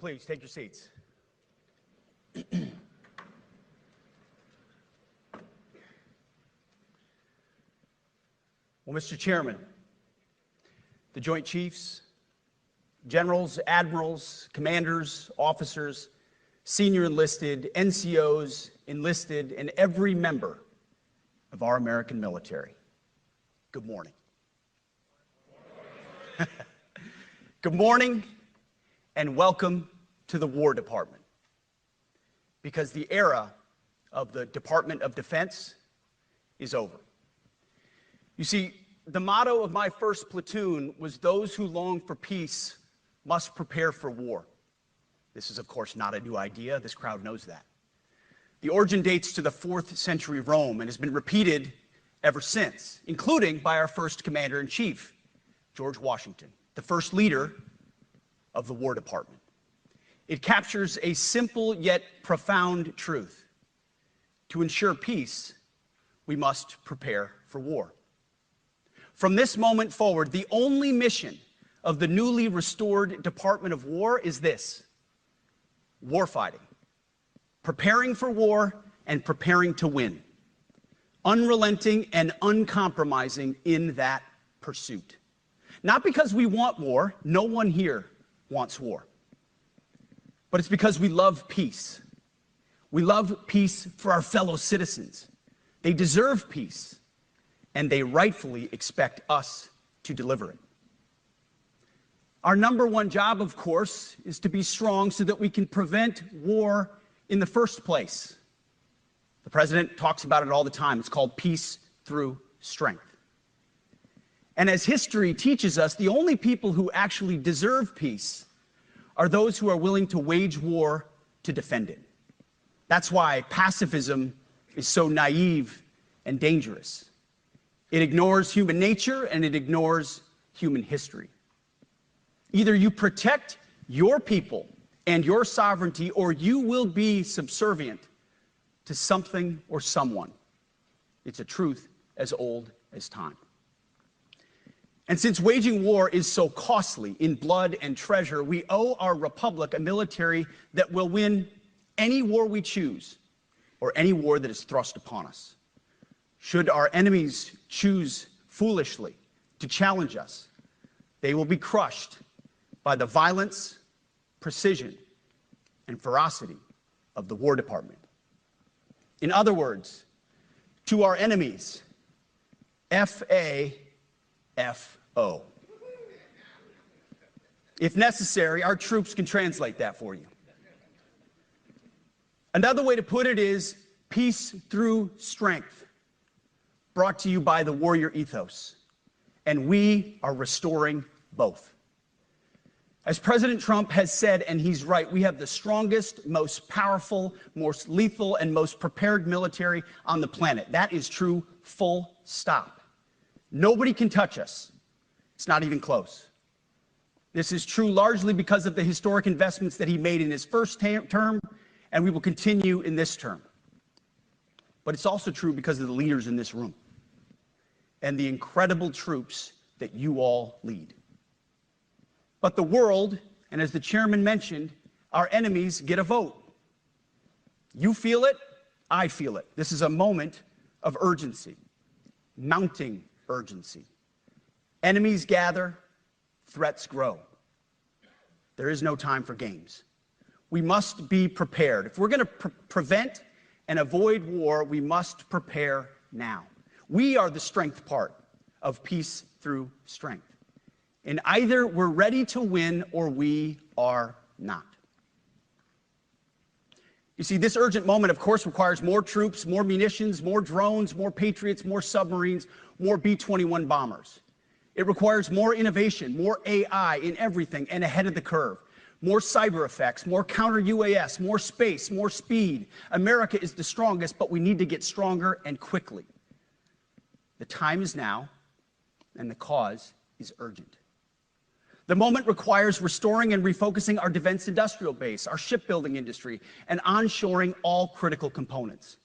Please take your seats. Well, Mr. Chairman, the Joint Chiefs, Generals, Admirals, Commanders, Officers, Senior Enlisted, NCOs, Enlisted, and every member of our American military, good morning. Good morning and welcome to the War Department, because the era of the Department of Defense is over. You see, the motto of my first platoon was, "Those who long for peace must prepare for war." This is, of course, not a new idea. This crowd knows that. The origin dates to the 4th century Rome and has been repeated ever since, including by our first commander-in-chief, George Washington, the first leader of the War Department. It captures a simple yet profound truth. To ensure peace, we must prepare for war. From this moment forward, the only mission of the newly restored Department of War is this: warfighting, preparing for war and preparing to win, unrelenting and uncompromising in that pursuit. Not because we want war, no one here wants war, but it's because we love peace. We love peace for our fellow citizens. They deserve peace, and they rightfully expect us to deliver it. Our number one job, of course, is to be strong so that we can prevent war in the first place. The president talks about it all the time. It's called peace through strength. And as history teaches us, the only people who actually deserve peace are those who are willing to wage war to defend it. That's why pacifism is so naive and dangerous. It ignores human nature and it ignores human history. Either you protect your people and your sovereignty, or you will be subservient to something or someone. It's a truth as old as time. And since waging war is so costly in blood and treasure, we owe our republic a military that will win any war we choose, or any war that is thrust upon us. Should our enemies choose foolishly to challenge us, they will be crushed by the violence, precision, and ferocity of the War Department. In other words, to our enemies, F-A-F-O. If necessary, our troops can translate that for you. Another way to put it is peace through strength, brought to you by the warrior ethos. And we are restoring both. As President Trump has said, and he's right, we have the strongest, most powerful, most lethal, and most prepared military on the planet. That is true, full stop. Nobody can touch us. It's not even close. This is true largely because of the historic investments that he made in his first term, and we will continue in this term. But it's also true because of the leaders in this room and the incredible troops that you all lead. But the world, and as the chairman mentioned, our enemies get a vote. You feel it, I feel it. This is a moment of urgency, mounting urgency. Enemies gather, threats grow. There is no time for games. We must be prepared. If we're going to prevent and avoid war, we must prepare now. We are the strength part of peace through strength. And either we're ready to win or we are not. You see, this urgent moment, of course, requires more troops, more munitions, more drones, more Patriots, more submarines, more B-21 bombers. It requires more innovation, more AI in everything and ahead of the curve, more cyber effects, more counter-UAS, more space, more speed. America is the strongest, but we need to get stronger and quickly. The time is now, and the cause is urgent. The moment requires restoring and refocusing our defense industrial base, our shipbuilding industry, and onshoring all critical components.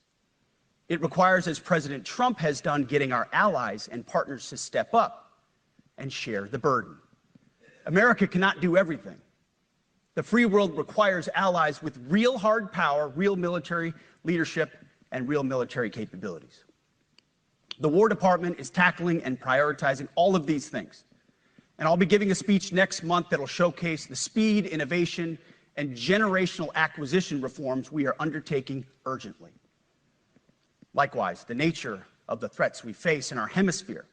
It requires, as President Trump has done, getting our allies and partners to step up and share the burden. America cannot do everything. The free world requires allies with real hard power, real military leadership, and real military capabilities. The War Department is tackling and prioritizing all of these things. And I'll be giving a speech next month that'll showcase the speed, innovation, and generational acquisition reforms we are undertaking urgently. Likewise, the nature of the threats we face in our hemisphere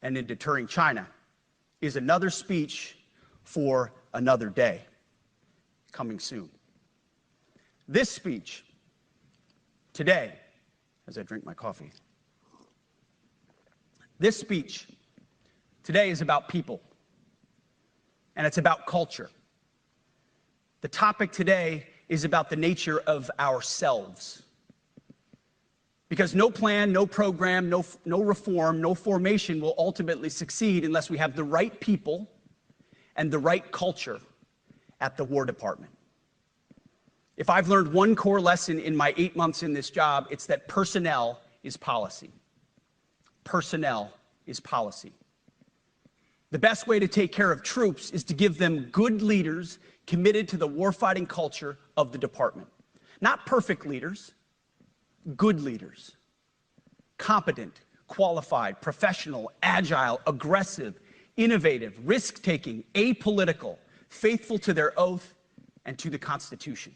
and in deterring China is another speech for another day, coming soon. This speech today, as I drink my coffee, this speech today is about people, and it's about culture. The topic today is about the nature of ourselves. Because no plan, no program, no reform, no formation will ultimately succeed unless we have the right people and the right culture at the War Department. If I've learned one core lesson in my 8 months in this job, it's that personnel is policy. Personnel is policy. The best way to take care of troops is to give them good leaders committed to the warfighting culture of the department. Not perfect leaders, good leaders. Competent, qualified, professional, agile, aggressive, innovative, risk-taking, apolitical, faithful to their oath and to the Constitution.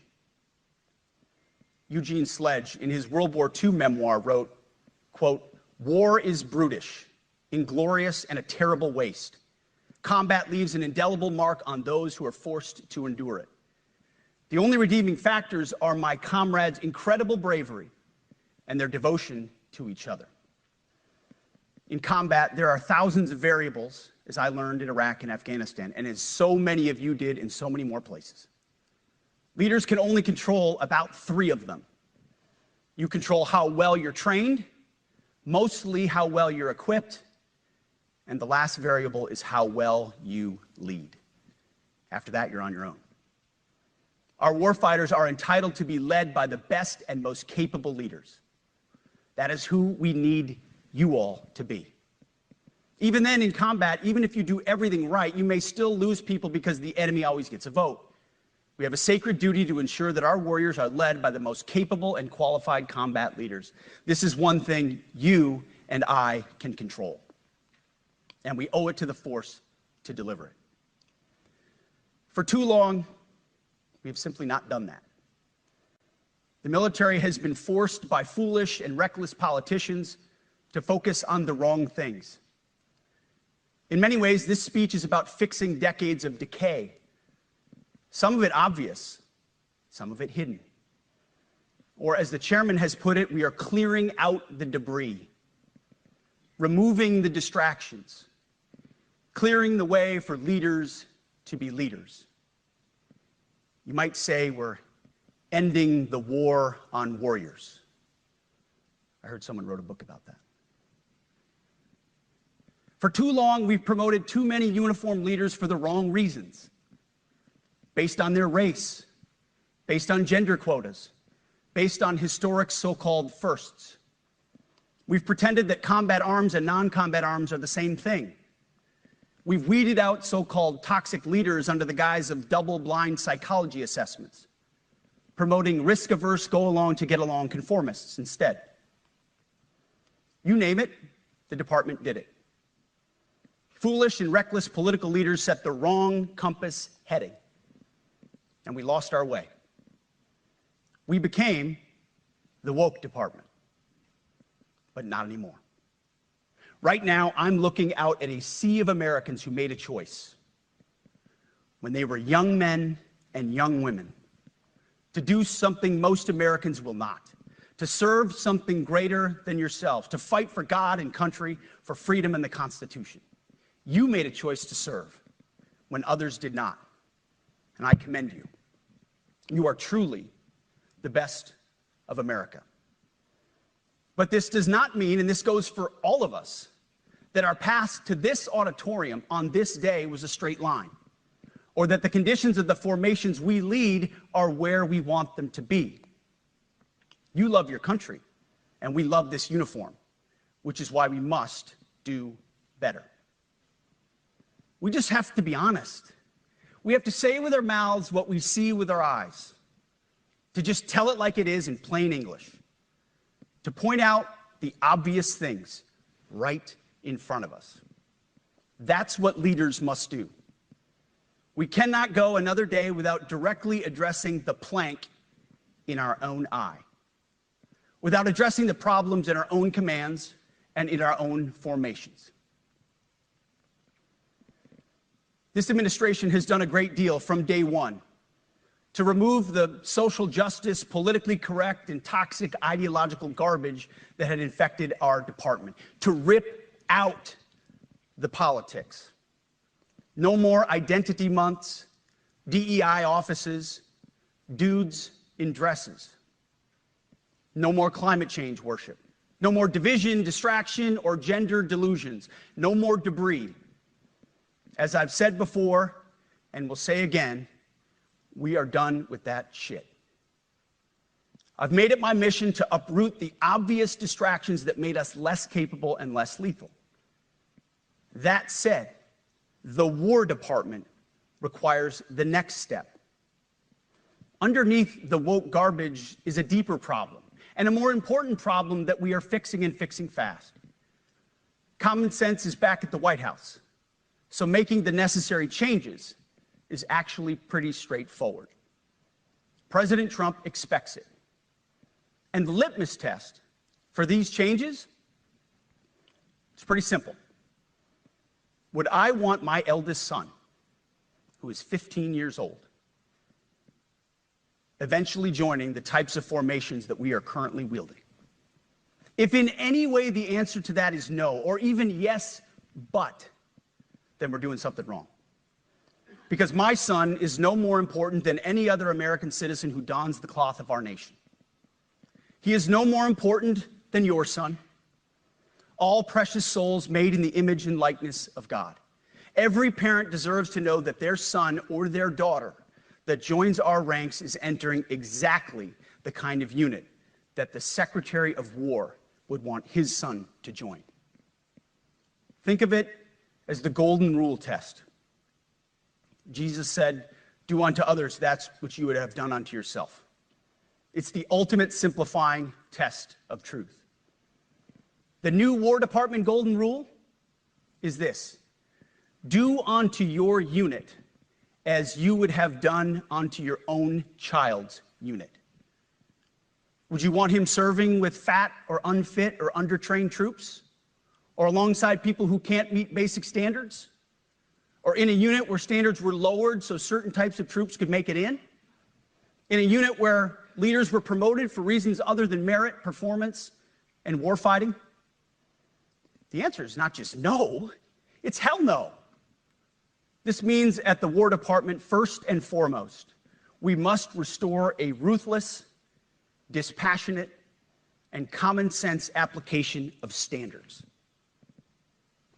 Eugene Sledge, in his World War II memoir, wrote, quote, "War is brutish, inglorious, and a terrible waste. Combat leaves an indelible mark on those who are forced to endure it. The only redeeming factors are my comrades' incredible bravery and their devotion to each other." In combat, there are thousands of variables, as I learned in Iraq and Afghanistan, and as so many of you did in so many more places. Leaders can only control about 3 of them. You control how well you're trained, mostly how well you're equipped, and the last variable is how well you lead. After that, you're on your own. Our warfighters are entitled to be led by the best and most capable leaders. That is who we need you all to be. Even then, in combat, even if you do everything right, you may still lose people because the enemy always gets a vote. We have a sacred duty to ensure that our warriors are led by the most capable and qualified combat leaders. This is one thing you and I can control, and we owe it to the force to deliver it. For too long, we have simply not done that. The military has been forced by foolish and reckless politicians to focus on the wrong things. In many ways, this speech is about fixing decades of decay. Some of it obvious, some of it hidden. Or as the chairman has put it, we are clearing out the debris, removing the distractions, clearing the way for leaders to be leaders. You might say we're ending the war on warriors. I heard someone wrote a book about that. For too long, we've promoted too many uniformed leaders for the wrong reasons, based on their race, based on gender quotas, based on historic so-called firsts. We've pretended that combat arms and non-combat arms are the same thing. We've weeded out so-called toxic leaders under the guise of double-blind psychology assessments, promoting risk-averse, go-along-to-get-along conformists instead. You name it, the department did it. Foolish and reckless political leaders set the wrong compass heading, and we lost our way. We became the woke department, but not anymore. Right now, I'm looking out at a sea of Americans who made a choice when they were young men and young women to do something most Americans will not, to serve something greater than yourself, to fight for God and country, for freedom and the Constitution. You made a choice to serve when others did not, and I commend you. You are truly the best of America. But this does not mean, and this goes for all of us, that our path to this auditorium on this day was a straight line, or that the conditions of the formations we lead are where we want them to be. You love your country, and we love this uniform, which is why we must do better. We just have to be honest. We have to say with our mouths what we see with our eyes, to just tell it like it is in plain English, to point out the obvious things right in front of us. That's what leaders must do. We cannot go another day without directly addressing the plank in our own eye, without addressing the problems in our own commands and in our own formations. This administration has done a great deal from day one to remove the social justice, politically correct, and toxic ideological garbage that had infected our department, to rip out the politics. No more identity months, DEI offices, dudes in dresses. No more climate change worship. No more division, distraction, or gender delusions. No more debris. As I've said before, and will say again, we are done with that shit. I've made it my mission to uproot the obvious distractions that made us less capable and less lethal. That said, the War Department requires the next step. Underneath the woke garbage is a deeper problem, and a more important problem that we are fixing and fixing fast. Common sense is back at the White House, so making the necessary changes is actually pretty straightforward. President Trump expects it. And the litmus test for these changes, it's pretty simple. Would I want my eldest son, who is 15 years old, eventually joining the types of formations that we are currently wielding? If in any way the answer to that is no, or even yes, but, then we're doing something wrong. Because my son is no more important than any other American citizen who dons the cloth of our nation. He is no more important than your son. All precious souls made in the image and likeness of God. Every parent deserves to know that their son or their daughter that joins our ranks is entering exactly the kind of unit that the Secretary of War would want his son to join. Think of it as the golden rule test. Jesus said, "Do unto others that which you would have done unto yourself." It's the ultimate simplifying test of truth. The new War Department golden rule is this: do unto your unit as you would have done unto your own child's unit. Would you want him serving with fat or unfit or undertrained troops? Or alongside people who can't meet basic standards? Or in a unit where standards were lowered so certain types of troops could make it in? In a unit where leaders were promoted for reasons other than merit, performance, and warfighting? The answer is not just no, it's hell no. This means at the War Department, first and foremost, we must restore a ruthless, dispassionate, and common sense application of standards.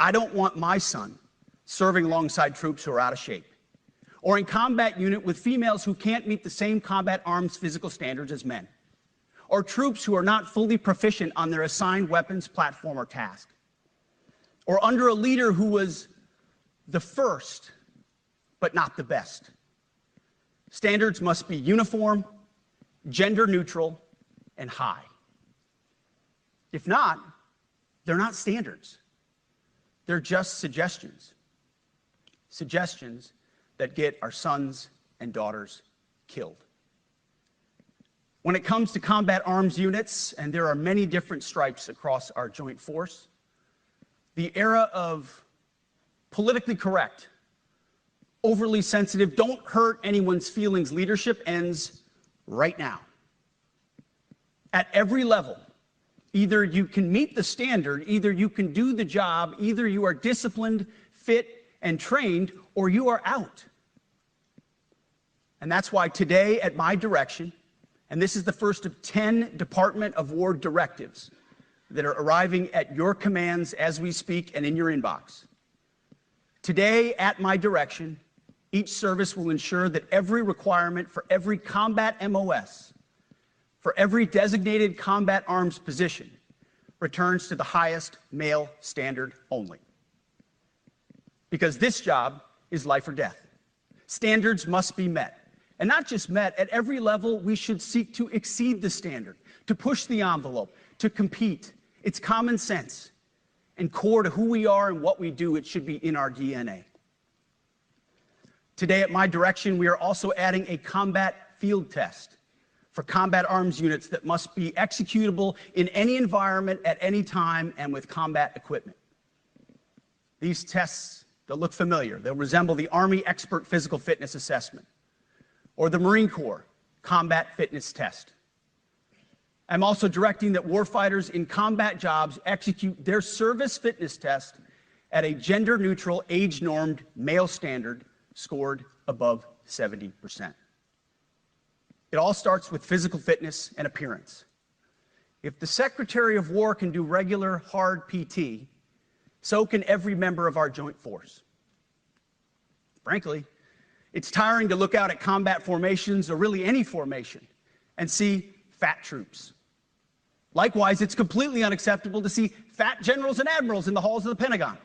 I don't want my son serving alongside troops who are out of shape, or in combat unit with females who can't meet the same combat arms physical standards as men, or troops who are not fully proficient on their assigned weapons, platform, or task, or under a leader who was the first, but not the best. Standards must be uniform, gender neutral, and high. If not, they're not standards. They're just suggestions. Suggestions that get our sons and daughters killed. When it comes to combat arms units, and there are many different stripes across our joint force, the era of politically correct, overly sensitive, don't hurt anyone's feelings leadership ends right now. At every level, either you can meet the standard, either you can do the job, either you are disciplined, fit, and trained, or you are out. And that's why today, at my direction, and this is the first of 10 Department of War directives that are arriving at your commands as we speak and in your inbox. Today, at my direction, each service will ensure that every requirement for every combat MOS, for every designated combat arms position, returns to the highest male standard only. Because this job is life or death. Standards must be met. And not just met, at every level, we should seek to exceed the standard, to push the envelope, to compete. It's common sense and core to who we are and what we do. It should be in our DNA. Today, at my direction, we are also adding a combat field test for combat arms units that must be executable in any environment at any time and with combat equipment. These tests, they'll look familiar. They'll resemble the Army Expert Physical Fitness Assessment or the Marine Corps Combat Fitness Test. I'm also directing that warfighters in combat jobs execute their service fitness test at a gender-neutral, age-normed male standard scored above 70%. It all starts with physical fitness and appearance. If the Secretary of War can do regular, hard PT, so can every member of our joint force. Frankly, it's tiring to look out at combat formations, or really any formation, and see fat troops. Likewise, it's completely unacceptable to see fat generals and admirals in the halls of the Pentagon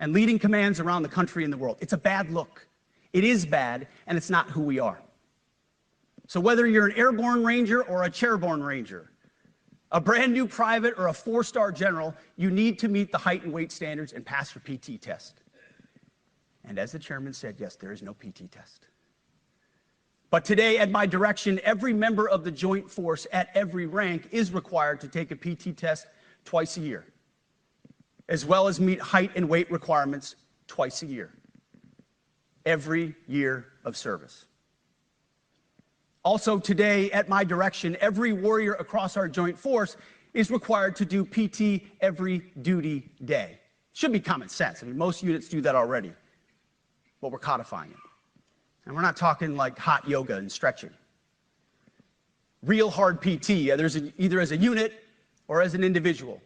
and leading commands around the country and the world. It's a bad look. It is bad, and it's not who we are. So whether you're an airborne ranger or a chairborne ranger, a brand new private or a 4-star general, you need to meet the height and weight standards and pass your PT test. And as the chairman said, yes, there is no PT test. But today, at my direction, every member of the joint force at every rank is required to take a PT test twice a year, as well as meet height and weight requirements twice a year, every year of service. Also today, at my direction, every warrior across our joint force is required to do PT every duty day. Should be common sense. I mean, most units do that already, but we're codifying it. And we're not talking like hot yoga and stretching. Real hard PT, either as a unit or as an individual.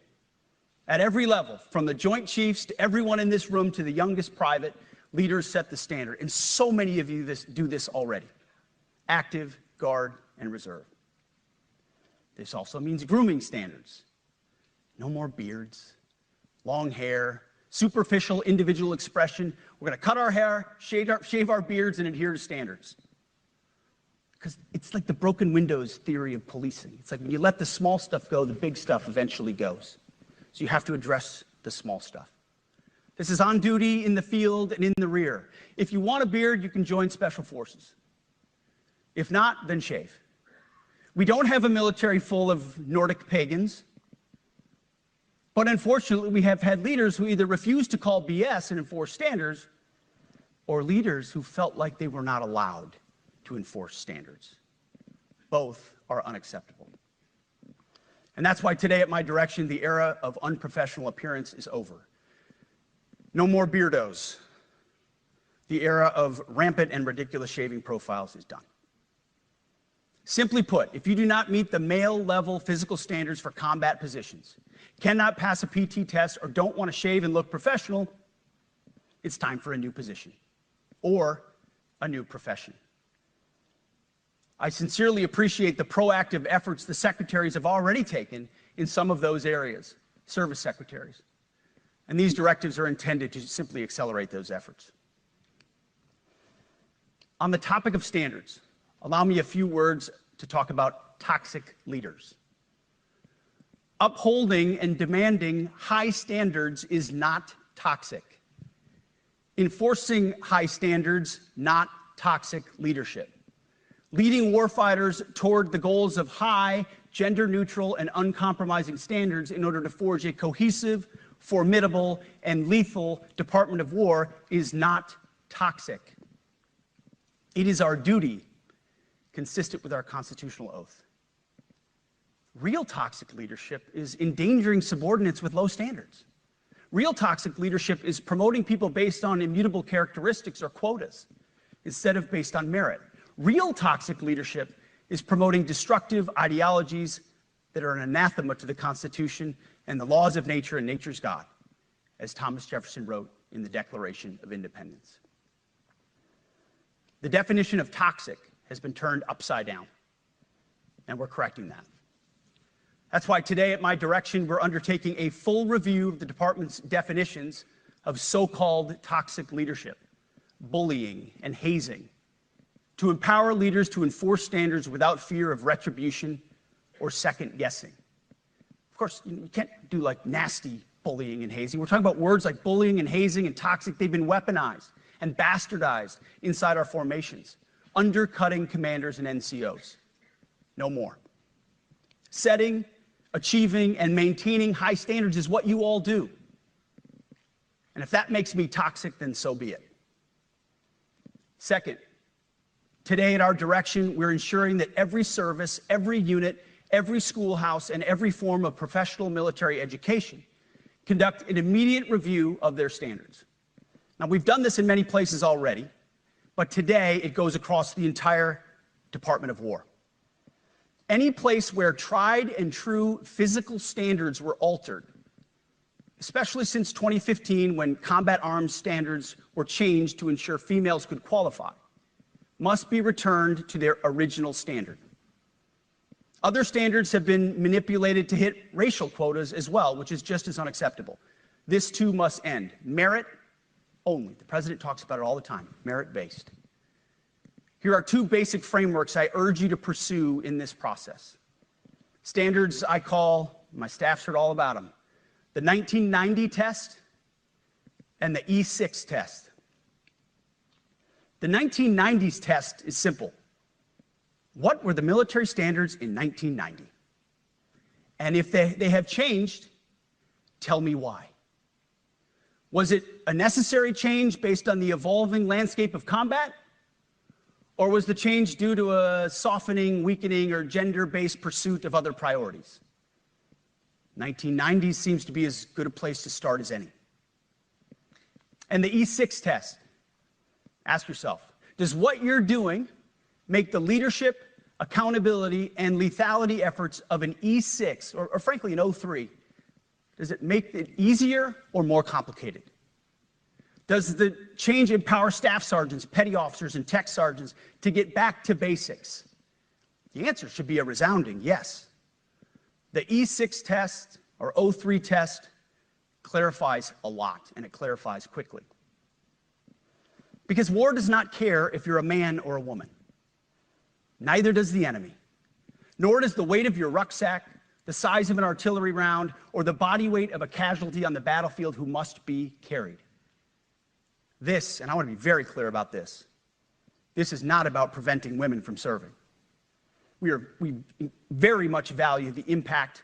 At every level, from the Joint Chiefs to everyone in this room to the youngest private, leaders set the standard. And so many of you do this already. Active, Guard, and Reserve. This also means grooming standards. No more beards, long hair, superficial individual expression. We're going to cut our hair, shave our beards, and adhere to standards. Because it's like the broken windows theory of policing. It's like when you let the small stuff go, the big stuff eventually goes. So you have to address the small stuff. This is on duty, in the field, and in the rear. If you want a beard, you can join Special Forces. If not, then shave. We don't have a military full of Nordic pagans. But unfortunately, we have had leaders who either refuse to call BS and enforce standards, or leaders who felt like they were not allowed to enforce standards. Both are unacceptable. And that's why today, at my direction, the era of unprofessional appearance is over. No more beardos. The era of rampant and ridiculous shaving profiles is done. Simply put, if you do not meet the male-level physical standards for combat positions, cannot pass a PT test, or don't want to shave and look professional, it's time for a new position or a new profession. I sincerely appreciate the proactive efforts the secretaries have already taken in some of those areas, service secretaries. And these directives are intended to simply accelerate those efforts. On the topic of standards, allow me a few words to talk about toxic leaders. Upholding and demanding high standards is not toxic. Enforcing high standards, not toxic leadership. Leading warfighters toward the goals of high, gender-neutral, and uncompromising standards in order to forge a cohesive, formidable, and lethal Department of War is not toxic. It is our duty, consistent with our constitutional oath. Real toxic leadership is endangering subordinates with low standards. Real toxic leadership is promoting people based on immutable characteristics or quotas instead of based on merit. Real toxic leadership is promoting destructive ideologies that are an anathema to the Constitution and the laws of nature and nature's God, as Thomas Jefferson wrote in the Declaration of Independence. The definition of toxic has been turned upside down, and we're correcting that. That's why today, at my direction, we're undertaking a full review of the department's definitions of so-called toxic leadership, bullying, and hazing, to empower leaders to enforce standards without fear of retribution or second guessing. Of course, you can't do like nasty bullying and hazing. We're talking about words like bullying and hazing and toxic. They've been weaponized and bastardized inside our formations, undercutting commanders and NCOs. No more. Setting, achieving, and maintaining high standards is what you all do. And if that makes me toxic, then so be it. Second, today at our direction, we're ensuring that every service, every unit, every schoolhouse, and every form of professional military education conduct an immediate review of their standards. Now, we've done this in many places already, but today it goes across the entire Department of War. Any place where tried and true physical standards were altered, especially since 2015 when combat arms standards were changed to ensure females could qualify, must be returned to their original standard. Other standards have been manipulated to hit racial quotas as well, which is just as unacceptable. This too must end. Merit only. The president talks about it all the time, merit-based. Here are two basic frameworks I urge you to pursue in this process. Standards I call, my staff's heard all about them, the 1990 test and the E6 test. The 1990s test is simple. What were the military standards in 1990? And if they have changed, tell me why. Was it a necessary change based on the evolving landscape of combat? Or was the change due to a softening, weakening, or gender-based pursuit of other priorities? 1990s seems to be as good a place to start as any. And the E6 test. Ask yourself, does what you're doing make the leadership, accountability, and lethality efforts of an E6, or frankly an O3, does it make it easier or more complicated? Does the change empower staff sergeants, petty officers, and tech sergeants to get back to basics? The answer should be a resounding yes. The E6 test, or O3 test, clarifies a lot, and it clarifies quickly. Because war does not care if you're a man or a woman. Neither does the enemy. Nor does the weight of your rucksack, the size of an artillery round, or the body weight of a casualty on the battlefield who must be carried. This, and I want to be very clear about this, this is not about preventing women from serving. We very much value the impact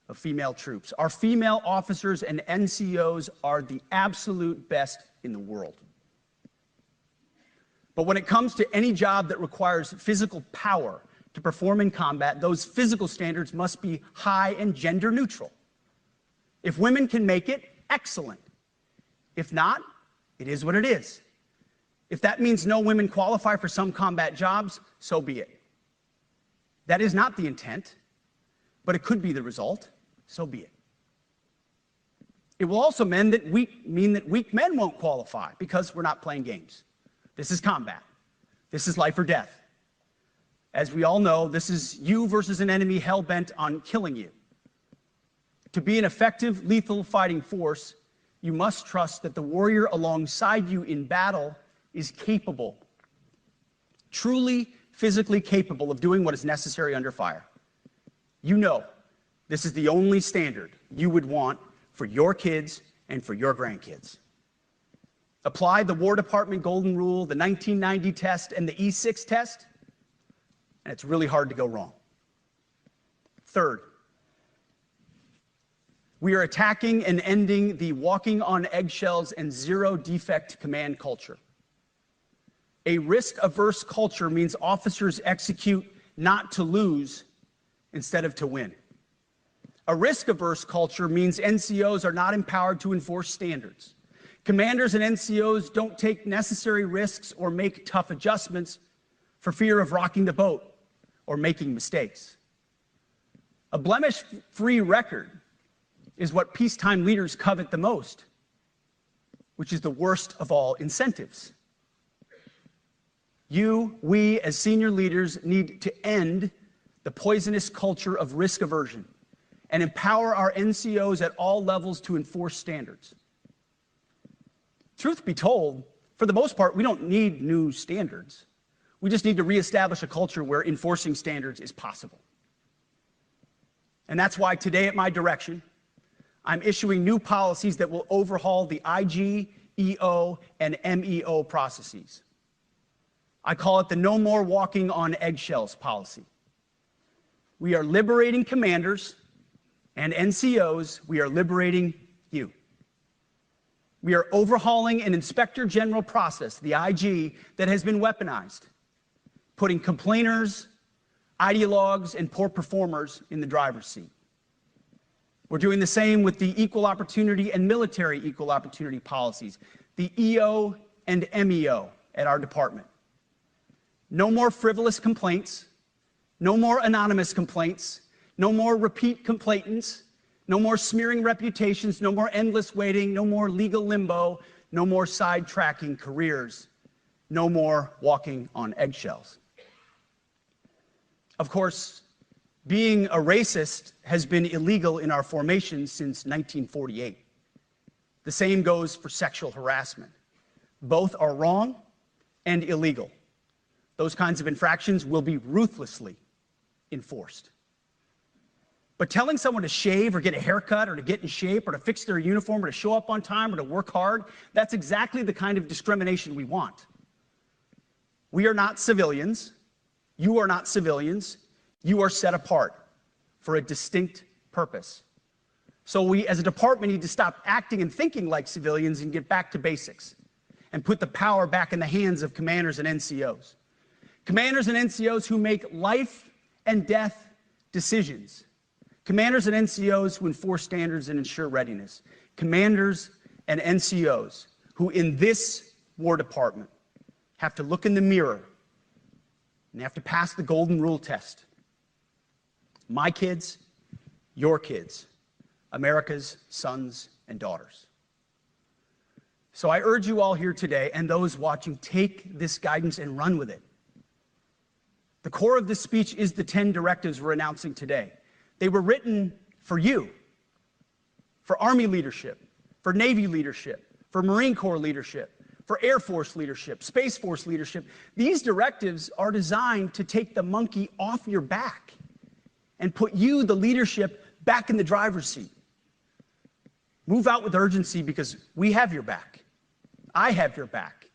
of female troops. Our female officers and NCOs are the absolute best in the world. But when it comes to any job that requires physical power to perform in combat, those physical standards must be high and gender neutral. If women can make it, excellent. If not, it is what it is. If that means no women qualify for some combat jobs, so be it. That is not the intent, but it could be the result, so be it. It will also mean that weak men won't qualify because we're not playing games. This is combat. This is life or death. As we all know, this is you versus an enemy hell-bent on killing you. To be an effective, lethal fighting force, you must trust that the warrior alongside you in battle is capable, truly physically capable of doing what is necessary under fire. You know this is the only standard you would want for your kids and for your grandkids. Apply the War Department Golden Rule, the 1990 test, and the E6 test, and it's really hard to go wrong. Third, we are attacking and ending the walking on eggshells and zero defect command culture. A risk-averse culture means officers execute not to lose instead of to win. A risk-averse culture means NCOs are not empowered to enforce standards. Commanders and NCOs don't take necessary risks or make tough adjustments for fear of rocking the boat or making mistakes. A blemish-free record is what peacetime leaders covet the most, which is the worst of all incentives. We, as senior leaders, need to end the poisonous culture of risk aversion and empower our NCOs at all levels to enforce standards. Truth be told, For the most part, we don't need new standards. We just need to reestablish a culture where enforcing standards is possible. And that's why today, at my direction, I'm issuing new policies that will overhaul the IG, EO, and MEO processes. I call it the No More Walking on Eggshells policy. We are liberating commanders and NCOs. We are liberating you. We are overhauling an inspector general process, the IG, that has been weaponized, putting complainers, ideologues, and poor performers in the driver's seat. We're doing the same with the equal opportunity and military equal opportunity policies, the EO and MEO at our department. No more frivolous complaints, no more anonymous complaints, no more repeat complainants, no more smearing reputations, no more endless waiting, no more legal limbo, no more sidetracking careers, no more walking on eggshells. Of course, being a racist has been illegal in our formation since 1948. The same goes for sexual harassment. Both are wrong and illegal. Those kinds of infractions will be ruthlessly enforced. But telling someone to shave or get a haircut or to get in shape or to fix their uniform or to show up on time or to work hard, that's exactly the kind of discrimination we want. We are not civilians. You are not civilians. You are set apart for a distinct purpose. So we, as a department, need to stop acting and thinking like civilians and get back to basics and put the power back in the hands of commanders and NCOs. Commanders and NCOs who make life and death decisions. Commanders and NCOs who enforce standards and ensure readiness. Commanders and NCOs who, in this War Department, have to look in the mirror and have to pass the golden rule test. My kids, your kids, America's sons and daughters. So I urge you all here today and those watching, take this guidance and run with it. The core of this speech is the 10 directives we're announcing today. They were written for you, for Army leadership, for Navy leadership, for Marine Corps leadership, for Air Force leadership, Space Force leadership. These directives are designed to take the monkey off your back and put you, the leadership, back in the driver's seat. Move out with urgency because we have your back. I have your back.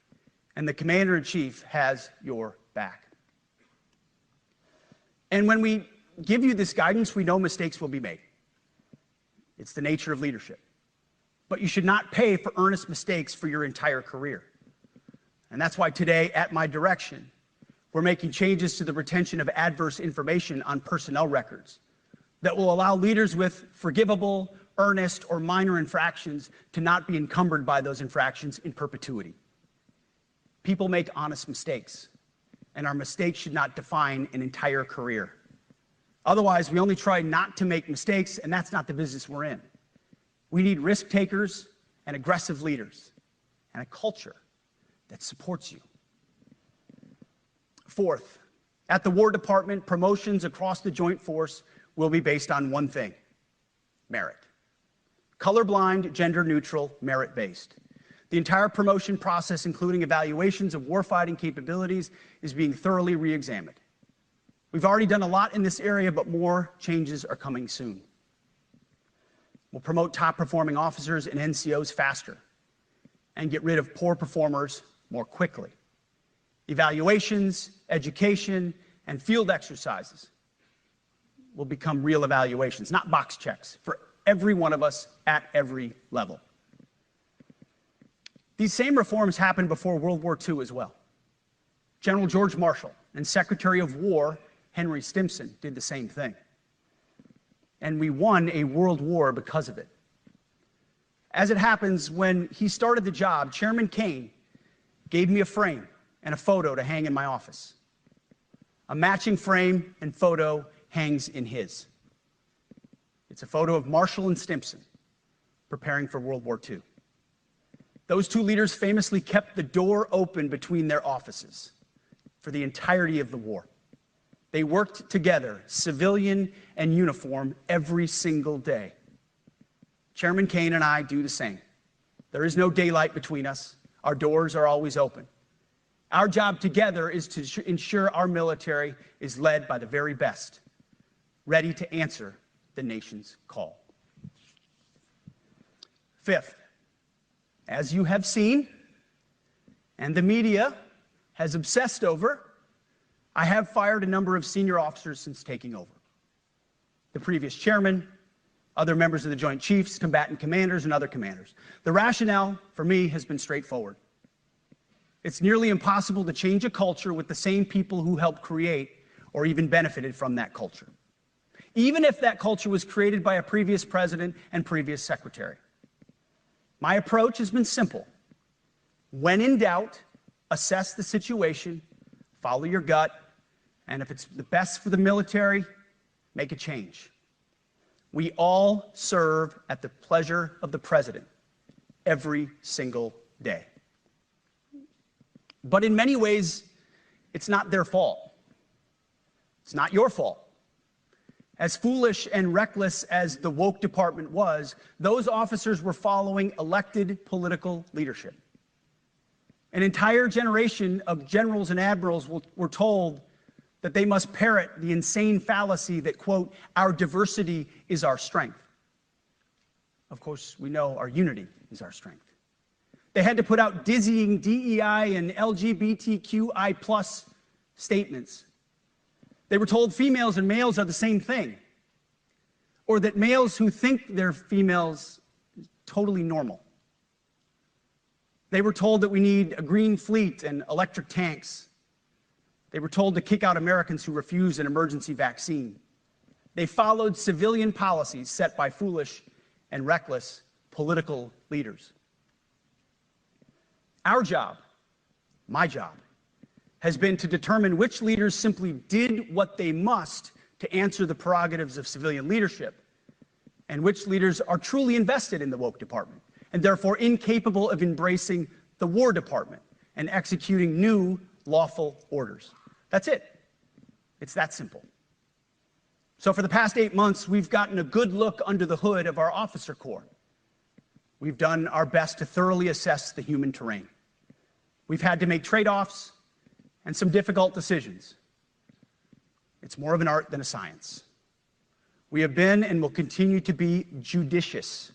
And the Commander-in-Chief has your back. And when we give you this guidance, we know mistakes will be made. It's the nature of leadership. But you should not pay for earnest mistakes for your entire career. And that's why today, at my direction, we're making changes to the retention of adverse information on personnel records that will allow leaders with forgivable, earnest, or minor infractions to not be encumbered by those infractions in perpetuity. People make honest mistakes, and our mistakes should not define an entire career. Otherwise, we only try not to make mistakes, and that's not the business we're in. We need risk takers and aggressive leaders and a culture that supports you. Fourth, at the War Department, promotions across the Joint Force will be based on one thing: merit. Colorblind, gender-neutral, merit-based. The entire promotion process, including evaluations of warfighting capabilities, is being thoroughly re-examined. We've already done a lot in this area, but more changes are coming soon. We'll promote top-performing officers and NCOs faster and get rid of poor performers more quickly. Evaluations, education, and field exercises will become real evaluations, not box checks, for every one of us at every level. These same reforms happened before World War II as well. General George Marshall and Secretary of War Henry Stimson did the same thing. And we won a world war because of it. As it happens, when he started the job, Chairman Kane gave me a frame and a photo to hang in my office. A matching frame and photo hangs in his. It's a photo of Marshall and Stimson preparing for World War II. Those two leaders famously kept the door open between their offices for the entirety of the war. They worked together, civilian and uniform, every single day. Chairman Kane and I do the same. There is no daylight between us. Our doors are always open. Our job together is to ensure our military is led by the very best, ready to answer the nation's call. Fifth, as you have seen, and the media has obsessed over, I have fired a number of senior officers since taking over. The previous chairman, other members of the Joint Chiefs, combatant commanders, and other commanders. The rationale for me has been straightforward. It's nearly impossible to change a culture with the same people who helped create or even benefited from that culture, even if that culture was created by a previous president and previous secretary. My approach has been simple. When in doubt, assess the situation, follow your gut, and if it's the best for the military, make a change. We all serve at the pleasure of the president every single day. But in many ways, it's not their fault. It's not your fault. As foolish and reckless as the woke department was, those officers were following elected political leadership. An entire generation of generals and admirals were told that they must parrot the insane fallacy that, quote, our diversity is our strength. Of course, we know our unity is our strength. They had to put out dizzying DEI and LGBTQI+ statements. They were told females and males are the same thing, or that males who think they're females are totally normal. They were told that we need a green fleet and electric tanks. They were told to kick out Americans who refuse an emergency vaccine. They followed civilian policies set by foolish and reckless political leaders. Our job, my job, has been to determine which leaders simply did what they must to answer the prerogatives of civilian leadership, and which leaders are truly invested in the woke department, and therefore incapable of embracing the War Department and executing new lawful orders. That's it. It's that simple. So for the past 8 months, we've gotten a good look under the hood of our officer corps. We've done our best to thoroughly assess the human terrain. We've had to make trade-offs and some difficult decisions. It's more of an art than a science. We have been and will continue to be judicious,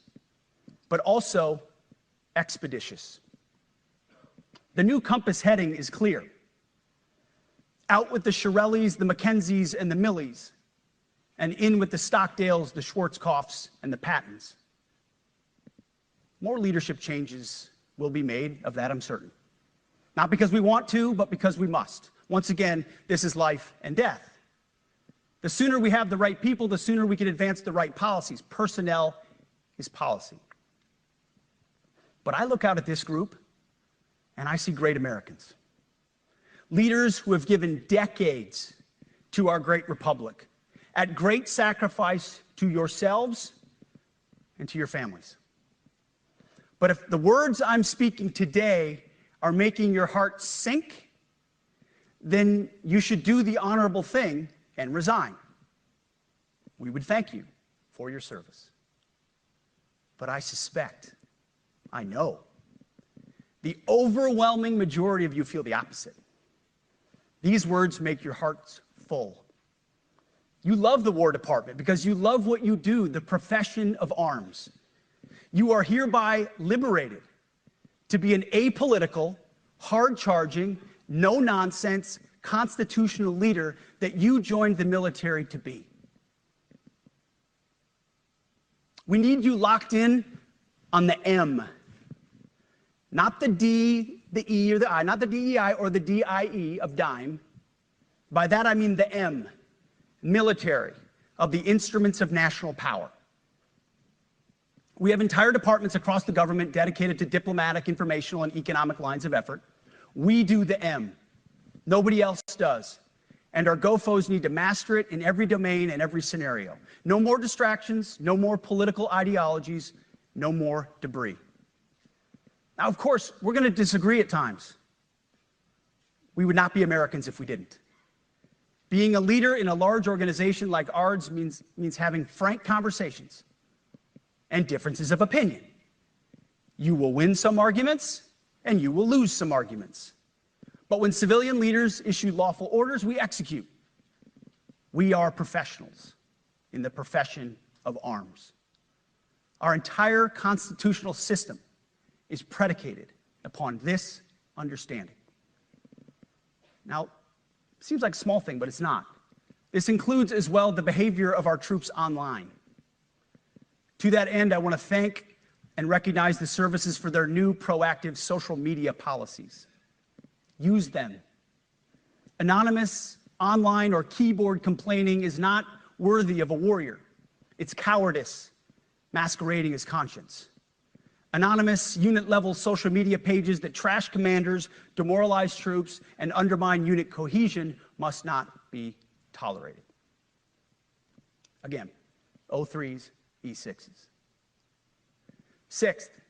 but also expeditious. The new compass heading is clear. Out with the Shirellis, the Mackenzies, and the Millies, and in with the Stockdales, the Schwarzkopfs, and the Pattons. More leadership changes will be made, of that I'm certain. Not because we want to, but because we must. Once again, this is life and death. The sooner we have the right people, the sooner we can advance the right policies. Personnel is policy. But I look out at this group, and I see great Americans. Leaders who have given decades to our great republic, at great sacrifice to yourselves and to your families. But if the words I'm speaking today are making your heart sink, then you should do the honorable thing and resign. We would thank you for your service. But I suspect, I know, the overwhelming majority of you feel the opposite. These words make your hearts full. You love the War Department because you love what you do, the profession of arms. You are hereby liberated to be an apolitical, hard-charging, no-nonsense, constitutional leader that you joined the military to be. We need you locked in on the M, not the D, the E, or the I, not the DEI or the DIE of dime. By that I mean the M, military, of the instruments of national power. We have entire departments across the government dedicated to diplomatic, informational, and economic lines of effort. We do the M. Nobody else does. And our GOFOs need to master it in every domain and every scenario. No more distractions, no more political ideologies, no more debris. Now, of course, we're going to disagree at times. We would not be Americans if we didn't. Being a leader in a large organization like ours means having frank conversations and differences of opinion. You will win some arguments, and you will lose some arguments. But when civilian leaders issue lawful orders, we execute. We are professionals in the profession of arms. Our entire constitutional system is predicated upon this understanding. Now, it seems like a small thing, but it's not. This includes as well the behavior of our troops online. To that end, I want to thank and recognize the services for their new proactive social media policies. Use them. Anonymous, online, or keyboard complaining is not worthy of a warrior. It's cowardice masquerading as conscience. Anonymous, unit-level social media pages that trash commanders, demoralize troops, and undermine unit cohesion must not be tolerated. Again, O3s, E6s. Sixth,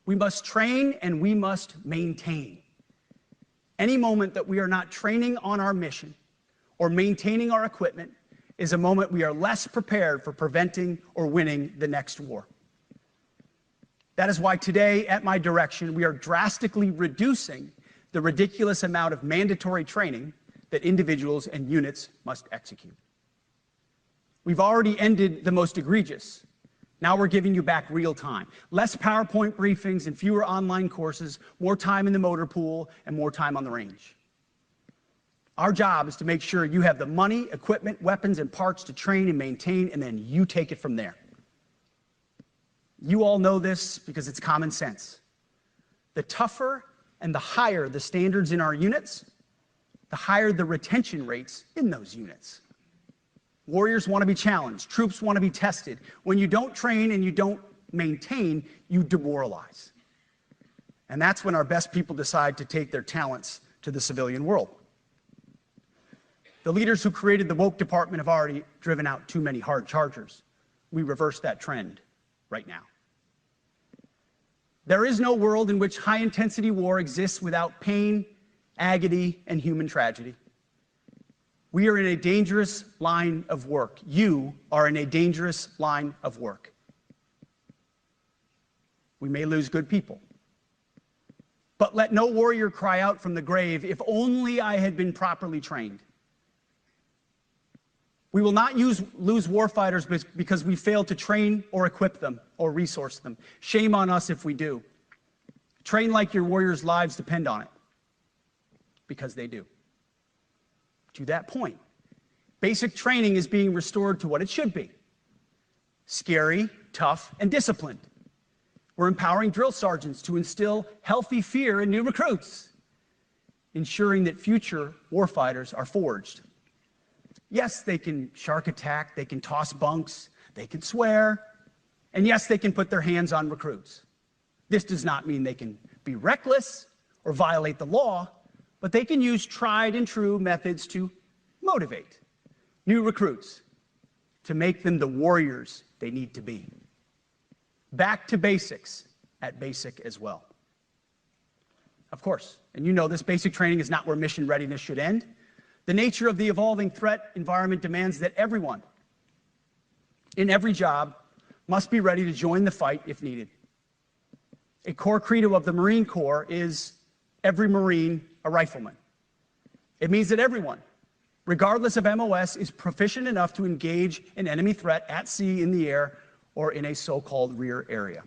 we must train and we must maintain. Any moment that we are not training on our mission or maintaining our equipment is a moment we are less prepared for preventing or winning the next war. That is why today, at my direction, we are drastically reducing the ridiculous amount of mandatory training that individuals and units must execute. We've already ended the most egregious. Now we're giving you back real time. Less PowerPoint briefings and fewer online courses, more time in the motor pool, and more time on the range. Our job is to make sure you have the money, equipment, weapons, and parts to train and maintain, and then you take it from there. You all know this because it's common sense. The tougher and the higher the standards in our units, the higher the retention rates in those units. Warriors want to be challenged. Troops want to be tested. When you don't train and you don't maintain, you demoralize. And that's when our best people decide to take their talents to the civilian world. The leaders who created the woke department have already driven out too many hard chargers. We reverse that trend right now. There is no world in which high-intensity war exists without pain, agony, and human tragedy. We are in a dangerous line of work. You are in a dangerous line of work. We may lose good people. But let no warrior cry out from the grave, "If only I had been properly trained." We will not lose warfighters because we failed to train or equip them or resource them. Shame on us if we do. Train like your warriors' lives depend on it, because they do. To that point, basic training is being restored to what it should be: scary, tough, and disciplined. We're empowering drill sergeants to instill healthy fear in new recruits, ensuring that future warfighters are forged. Yes, they can shark attack, they can toss bunks, they can swear, and yes, they can put their hands on recruits. This does not mean they can be reckless or violate the law, but they can use tried and true methods to motivate new recruits, to make them the warriors they need to be. Back to basics at basic as well. Of course, and you know this, basic training is not where mission readiness should end. The nature of the evolving threat environment demands that everyone, in every job, must be ready to join the fight if needed. A core credo of the Marine Corps is every Marine a rifleman. It means that everyone, regardless of MOS, is proficient enough to engage an enemy threat at sea, in the air, or in a so-called rear area.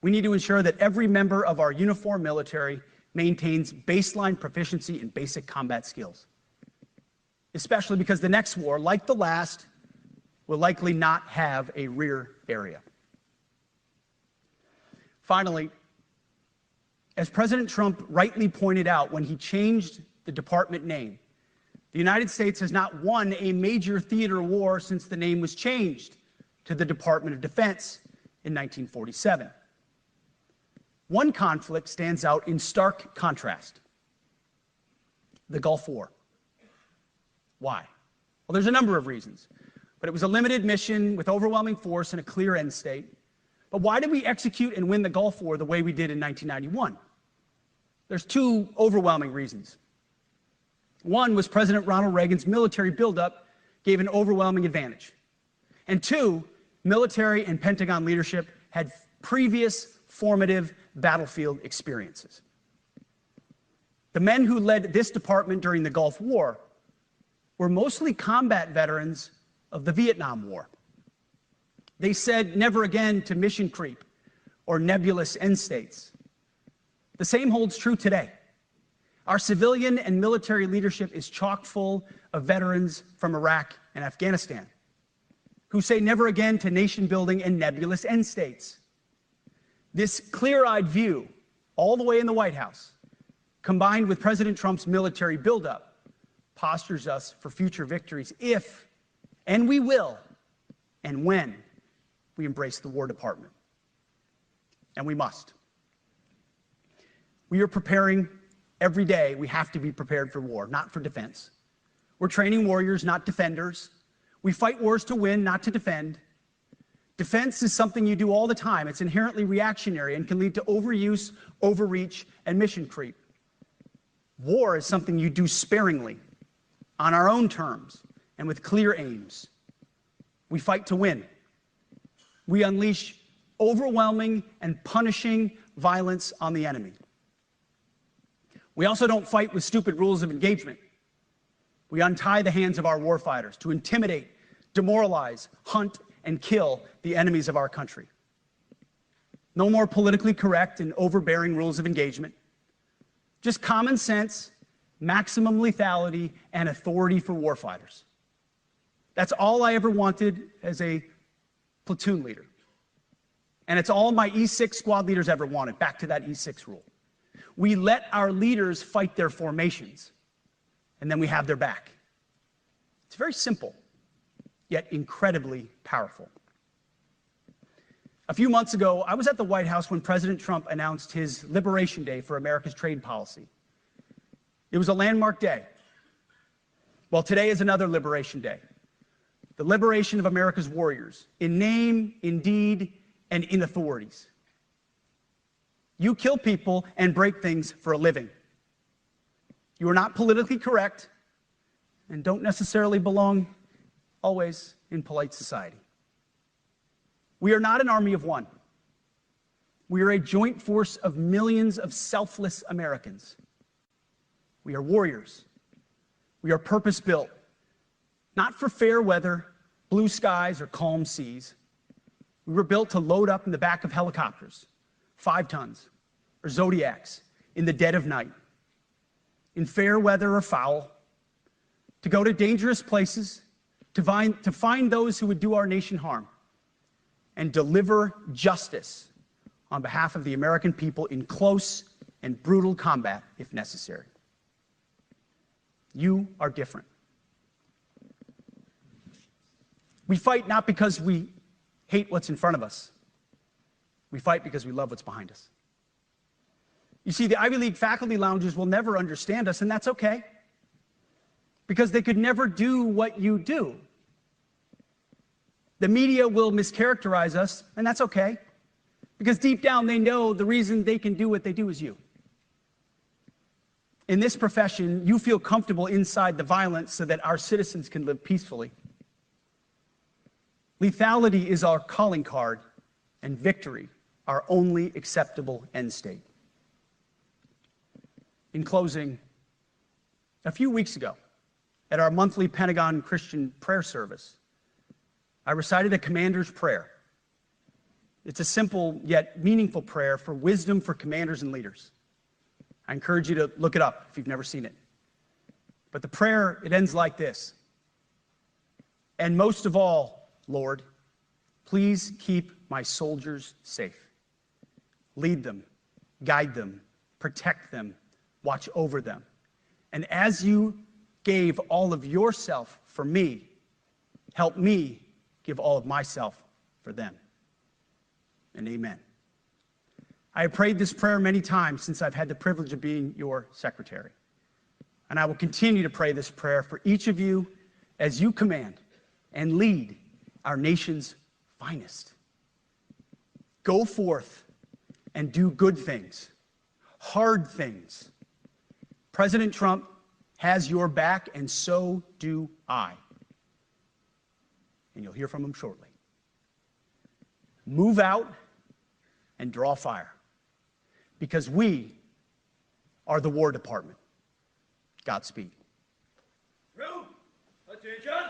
We need to ensure that every member of our uniformed military maintains baseline proficiency in basic combat skills, especially because the next war, like the last, will likely not have a rear area. Finally, as President Trump rightly pointed out when he changed the department name, the United States has not won a major theater war since the name was changed to the Department of Defense in 1947. One conflict stands out in stark contrast: the Gulf War. Why? Well, there's a number of reasons, but it was a limited mission with overwhelming force and a clear end state. But why did we execute and win the Gulf War the way we did in 1991? There's two overwhelming reasons. One was President Ronald Reagan's military buildup gave an overwhelming advantage. And two, military and Pentagon leadership had previous formative battlefield experiences. The men who led this department during the Gulf War were mostly combat veterans of the Vietnam War. They said never again to mission creep or nebulous end states. The same holds true today. Our civilian and military leadership is chock full of veterans from Iraq and Afghanistan who say never again to nation building and nebulous end states. This clear-eyed view, all the way in the White House, combined with President Trump's military buildup, postures us for future victories if, and we will, and when we embrace the War Department. And we must. We are preparing every day. We have to be prepared for war, not for defense. We're training warriors, not defenders. We fight wars to win, not to defend. Defense is something you do all the time. It's inherently reactionary and can lead to overuse, overreach, and mission creep. War is something you do sparingly, on our own terms, and with clear aims. We fight to win. We unleash overwhelming and punishing violence on the enemy. We also don't fight with stupid rules of engagement. We untie the hands of our warfighters to intimidate, demoralize, hunt, and kill the enemies of our country. No more politically correct and overbearing rules of engagement. Just common sense, maximum lethality, and authority for warfighters. That's all I ever wanted as a platoon leader. And it's all my E6 squad leaders ever wanted, back to that E6 rule. We let our leaders fight their formations, and then we have their back. It's very simple, yet incredibly powerful. A few months ago, I was at the White House when President Trump announced his Liberation Day for America's trade policy. It was a landmark day. Well, today is another Liberation Day. The liberation of America's warriors, in name, in deed, and in authorities. You kill people and break things for a living. You are not politically correct and don't necessarily belong always in polite society. We are not an army of one. We are a joint force of millions of selfless Americans. We are warriors. We are purpose-built, not for fair weather, blue skies, or calm seas. We were built to load up in the back of helicopters, 5 tons, or Zodiacs, in the dead of night, in fair weather or foul, to go to dangerous places, to find those who would do our nation harm, and deliver justice on behalf of the American people in close and brutal combat, if necessary. You are different. We fight not because we hate what's in front of us. We fight because we love what's behind us. You see, the Ivy League faculty lounges will never understand us, and that's okay, because they could never do what you do. The media will mischaracterize us, and that's okay, because deep down they know the reason they can do what they do is you. In this profession, you feel comfortable inside the violence so that our citizens can live peacefully. Lethality is our calling card, and victory our only acceptable end state. In closing, a few weeks ago, at our monthly Pentagon Christian prayer service, I recited a commander's prayer. It's a simple yet meaningful prayer for wisdom for commanders and leaders. I encourage you to look it up if you've never seen it. But the prayer, it ends like this. And most of all, Lord, please keep my soldiers safe. Lead them, guide them, protect them, watch over them. And as you gave all of yourself for me, help me give all of myself for them. And amen. I have prayed this prayer many times since I've had the privilege of being your secretary. And I will continue to pray this prayer for each of you as you command and lead our nation's finest. Go forth and do good things, hard things. President Trump has your back, and so do I. And you'll hear from him shortly. Move out and draw fire. because we are the War Department. Godspeed. Room, attention.